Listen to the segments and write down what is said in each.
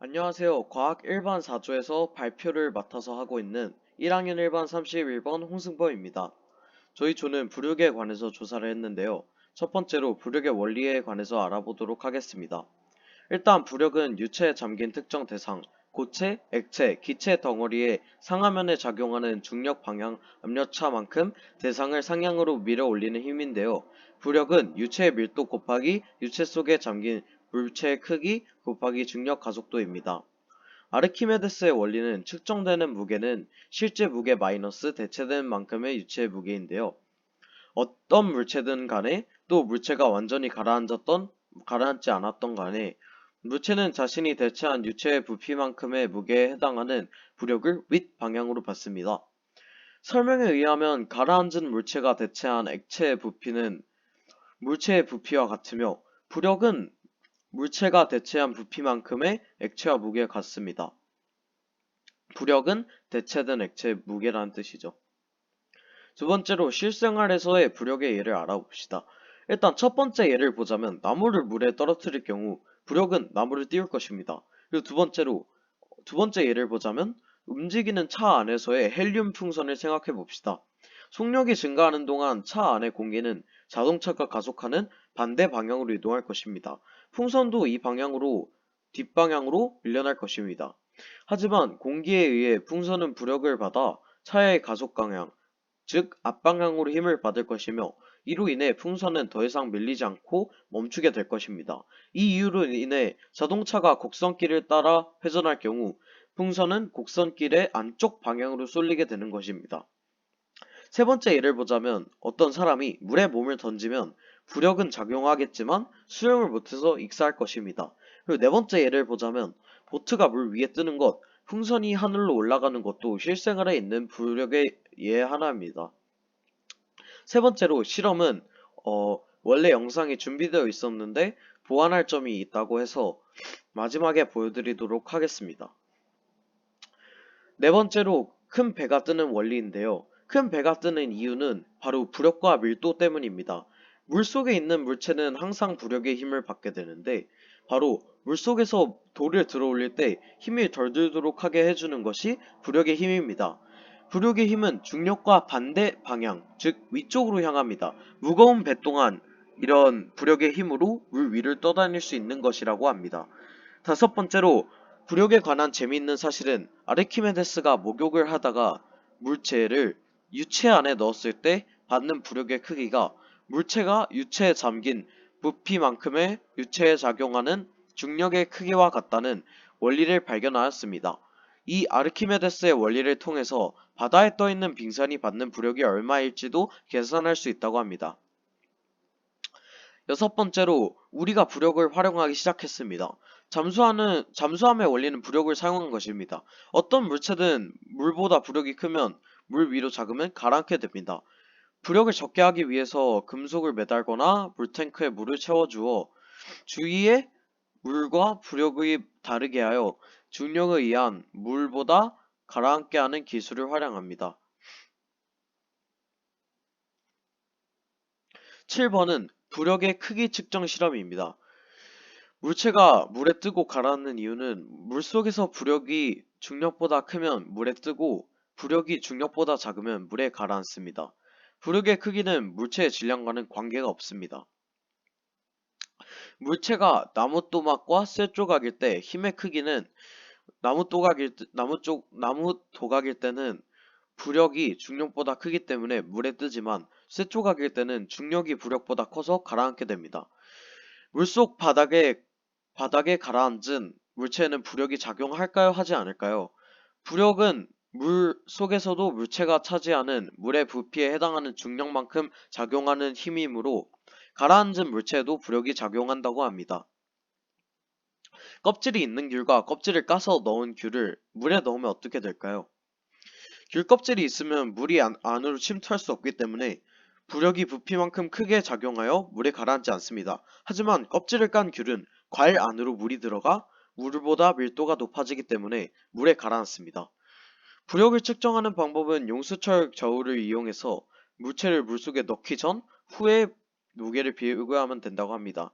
안녕하세요. 과학 일반 4조에서 발표를 맡아서 하고 있는 1학년 1반 31번 홍승범입니다. 저희 조는 부력에 관해서 조사를 했는데요. 첫 번째로 부력의 원리에 관해서 알아보도록 하겠습니다. 일단 부력은 유체에 잠긴 특정 대상, 고체, 액체, 기체 덩어리의 상하면에 작용하는 중력 방향 압력차만큼 대상을 상향으로 밀어 올리는 힘인데요. 부력은 유체의 밀도 곱하기 유체 속에 잠긴 물체의 크기 곱하기 중력 가속도입니다. 아르키메데스의 원리는 측정되는 무게는 실제 무게 마이너스 대체된 만큼의 유체의 무게인데요. 어떤 물체든 간에 또 물체가 완전히 가라앉지 않았던 간에 물체는 자신이 대체한 유체의 부피만큼의 무게에 해당하는 부력을 윗 방향으로 받습니다. 설명에 의하면 가라앉은 물체가 대체한 액체의 부피는 물체의 부피와 같으며 부력은 물체가 대체한 부피만큼의 액체와 무게에 같습니다. 부력은 대체된 액체의 무게라는 뜻이죠. 두 번째로 실생활에서의 부력의 예를 알아봅시다. 일단 첫 번째 예를 보자면 나무를 물에 떨어뜨릴 경우 부력은 나무를 띄울 것입니다. 그리고 두 번째 예를 보자면 움직이는 차 안에서의 헬륨 풍선을 생각해 봅시다. 속력이 증가하는 동안 차 안의 공기는 자동차가 가속하는 반대 방향으로 이동할 것입니다. 풍선도 이 방향으로 뒷방향으로 밀려날 것입니다. 하지만 공기에 의해 풍선은 부력을 받아 차의 가속 방향, 즉 앞방향으로 힘을 받을 것이며 이로 인해 풍선은 더 이상 밀리지 않고 멈추게 될 것입니다. 이 이유로 인해 자동차가 곡선길을 따라 회전할 경우 풍선은 곡선길의 안쪽 방향으로 쏠리게 되는 것입니다. 세 번째 예를 보자면 어떤 사람이 물에 몸을 던지면 부력은 작용하겠지만 수영을 못해서 익사할 것입니다. 그리고 네 번째 예를 보자면 보트가 물 위에 뜨는 것, 풍선이 하늘로 올라가는 것도 실생활에 있는 부력의 예 하나입니다. 세 번째로 실험은 원래 영상이 준비되어 있었는데 보완할 점이 있다고 해서 마지막에 보여드리도록 하겠습니다. 네 번째로 큰 배가 뜨는 원리인데요. 큰 배가 뜨는 이유는 바로 부력과 밀도 때문입니다. 물속에 있는 물체는 항상 부력의 힘을 받게 되는데 바로 물속에서 돌을 들어 올릴 때 힘이 덜 들도록 하게 해주는 것이 부력의 힘입니다. 부력의 힘은 중력과 반대 방향, 즉 위쪽으로 향합니다. 무거운 배 동안 이런 부력의 힘으로 물 위를 떠다닐 수 있는 것이라고 합니다. 다섯 번째로 부력에 관한 재미있는 사실은 아르키메데스가 목욕을 하다가 물체를 유체 안에 넣었을 때 받는 부력의 크기가 물체가 유체에 잠긴 부피만큼의 유체에 작용하는 중력의 크기와 같다는 원리를 발견하였습니다. 이 아르키메데스의 원리를 통해서 바다에 떠있는 빙산이 받는 부력이 얼마일지도 계산할 수 있다고 합니다. 여섯 번째로 우리가 부력을 활용하기 시작했습니다. 잠수함의 원리는 부력을 사용한 것입니다. 어떤 물체든 물보다 부력이 크면 물 위로 작으면 가라앉게 됩니다. 부력을 적게 하기 위해서 금속을 매달거나 물탱크에 물을 채워주어 주위에 물과 부력이 다르게 하여 중력에 의한 물보다 가라앉게 하는 기술을 활용합니다. 7번은 부력의 크기 측정 실험입니다. 물체가 물에 뜨고 가라앉는 이유는 물속에서 부력이 중력보다 크면 물에 뜨고 부력이 중력보다 작으면 물에 가라앉습니다. 부력의 크기는 물체의 질량과는 관계가 없습니다. 물체가 나무 또막과 쇠 조각일 때 힘의 크기는 나무 도각일 때는 부력이 중력보다 크기 때문에 물에 뜨지만 쇠 조각일 때는 중력이 부력보다 커서 가라앉게 됩니다. 물속 바닥에 가라앉은 물체에는 부력이 작용할까요? 하지 않을까요? 부력은 물 속에서도 물체가 차지하는 물의 부피에 해당하는 중력만큼 작용하는 힘이므로 가라앉은 물체에도 부력이 작용한다고 합니다. 껍질이 있는 귤과 껍질을 까서 넣은 귤을 물에 넣으면 어떻게 될까요? 귤 껍질이 있으면 물이 안으로 침투할 수 없기 때문에 부력이 부피만큼 크게 작용하여 물에 가라앉지 않습니다. 하지만 껍질을 깐 귤은 과일 안으로 물이 들어가 물보다 밀도가 높아지기 때문에 물에 가라앉습니다. 부력을 측정하는 방법은 용수철 저울을 이용해서 물체를 물속에 넣기 전 후에 무게를 비교하면 된다고 합니다.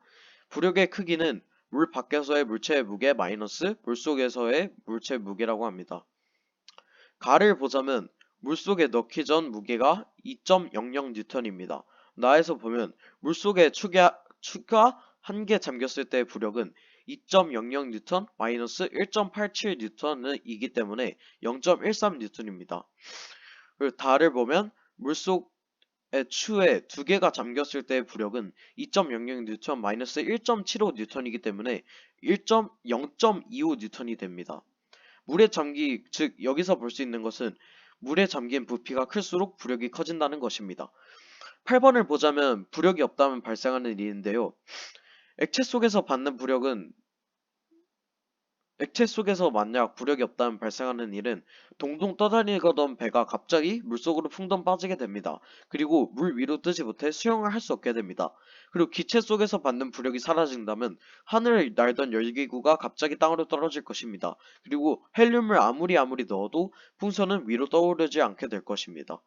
부력의 크기는 물 밖에서의 물체의 무게 마이너스 물속에서의 물체 무게라고 합니다. 가를 보자면 물속에 넣기 전 무게가 2.00N입니다. 나에서 보면 물속에 추가 1개 잠겼을 때의 부력은 2.00N 마이너스 1.87N이기 때문에 0.13N입니다. 그리고 달을 보면 물속에 추에 2개가 잠겼을 때의 부력은 2.00N 마이너스 1.75N이기 때문에 0.25N이 됩니다. 물에 즉 여기서 볼 수 있는 것은 물에 잠긴 부피가 클수록 부력이 커진다는 것입니다. 8번을 보자면 부력이 없다면 발생하는 일인데요. 액체 속에서 만약 부력이 없다면 발생하는 일은 동동 떠다니던 배가 갑자기 물속으로 풍덩 빠지게 됩니다. 그리고 물 위로 뜨지 못해 수영을 할 수 없게 됩니다. 그리고 기체 속에서 받는 부력이 사라진다면 하늘을 날던 열기구가 갑자기 땅으로 떨어질 것입니다. 그리고 헬륨을 아무리 넣어도 풍선은 위로 떠오르지 않게 될 것입니다.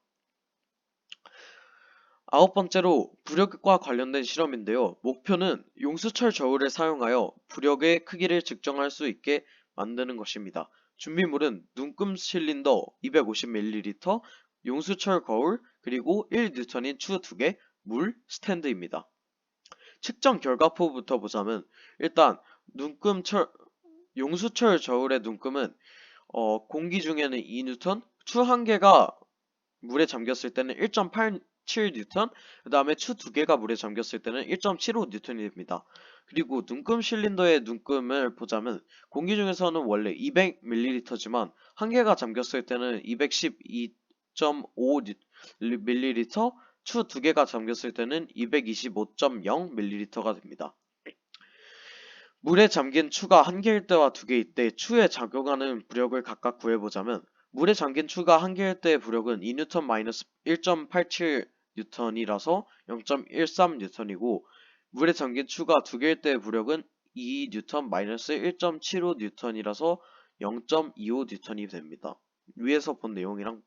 9번째로 부력과 관련된 실험인데요. 목표는 용수철 저울을 사용하여 부력의 크기를 측정할 수 있게 만드는 것입니다. 준비물은 눈금 실린더 250ml, 용수철 거울, 그리고 1N인 추 2개, 물, 스탠드입니다. 측정 결과표부터 보자면 일단 용수철 저울의 눈금은 공기 중에는 2N, 추 1개가 물에 잠겼을 때는 1.87N, 그 다음에 추 2개가 물에 잠겼을 때는 1.75N이 됩니다. 그리고 눈금 실린더의 눈금을 보자면 공기 중에서는 원래 200ml지만 1개가 잠겼을 때는 212.5ml, 추 2개가 잠겼을 때는 225.0ml가 됩니다. 물에 잠긴 추가 1개일 때와 2개일 때 추에 작용하는 부력을 각각 구해보자면 물에 잠긴 추가 1개일 때의 부력은 2N 마이너스 1.87N이라서 0.13N이고 물에 잠긴 추가 2개일 때의 부력은 2N 마이너스 1.75N이라서 0.25N이 됩니다. 위에서 본 내용이랑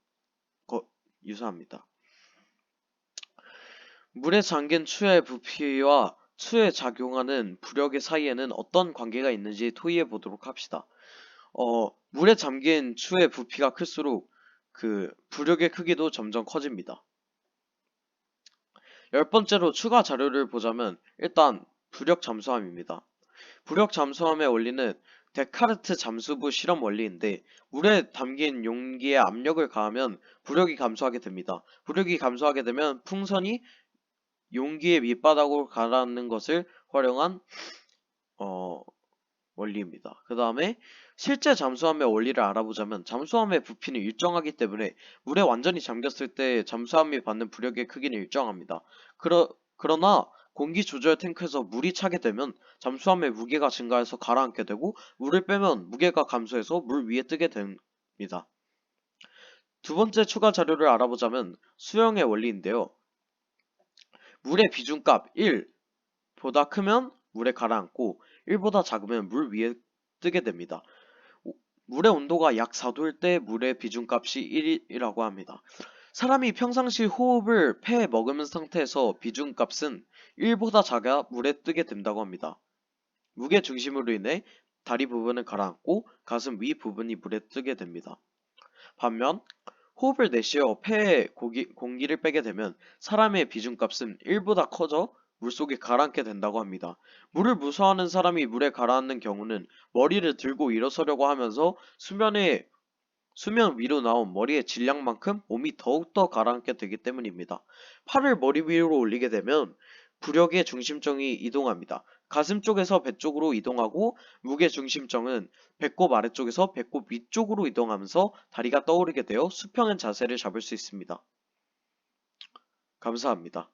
유사합니다. 물에 잠긴 추의 부피와 추에 작용하는 부력의 사이에는 어떤 관계가 있는지 토의해 보도록 합시다. 물에 잠긴 추의 부피가 클수록 그 부력의 크기도 점점 커집니다. 10번째로 추가 자료를 보자면 일단 부력 잠수함입니다. 부력 잠수함의 원리는 데카르트 잠수부 실험 원리인데 물에 담긴 용기에 압력을 가하면 부력이 감소하게 됩니다. 부력이 감소하게 되면 풍선이 용기의 밑바닥으로 가라앉는 것을 활용한 원리입니다. 그 다음에 실제 잠수함의 원리를 알아보자면 잠수함의 부피는 일정하기 때문에 물에 완전히 잠겼을 때 잠수함이 받는 부력의 크기는 일정합니다. 그러나 공기 조절 탱크에서 물이 차게 되면 잠수함의 무게가 증가해서 가라앉게 되고 물을 빼면 무게가 감소해서 물 위에 뜨게 됩니다. 두 번째 추가 자료를 알아보자면 수영의 원리인데요. 물의 비중값 1보다 크면 물에 가라앉고 1보다 작으면 물 위에 뜨게 됩니다. 물의 온도가 약 4도일 때 물의 비중값이 1이라고 합니다. 사람이 평상시 호흡을 폐에 머금은 상태에서 비중값은 1보다 작아 물에 뜨게 된다고 합니다. 무게 중심으로 인해 다리 부분은 가라앉고 가슴 위 부분이 물에 뜨게 됩니다. 반면 호흡을 내쉬어 폐에 공기를 빼게 되면 사람의 비중값은 1보다 커져 물속에 가라앉게 된다고 합니다. 물을 무서워하는 사람이 물에 가라앉는 경우는 머리를 들고 일어서려고 하면서 수면 위로 나온 머리의 질량만큼 몸이 더욱더 가라앉게 되기 때문입니다. 팔을 머리 위로 올리게 되면 부력의 중심점이 이동합니다. 가슴 쪽에서 배 쪽으로 이동하고 무게 중심점은 배꼽 아래쪽에서 배꼽 위쪽으로 이동하면서 다리가 떠오르게 되어 수평한 자세를 잡을 수 있습니다. 감사합니다.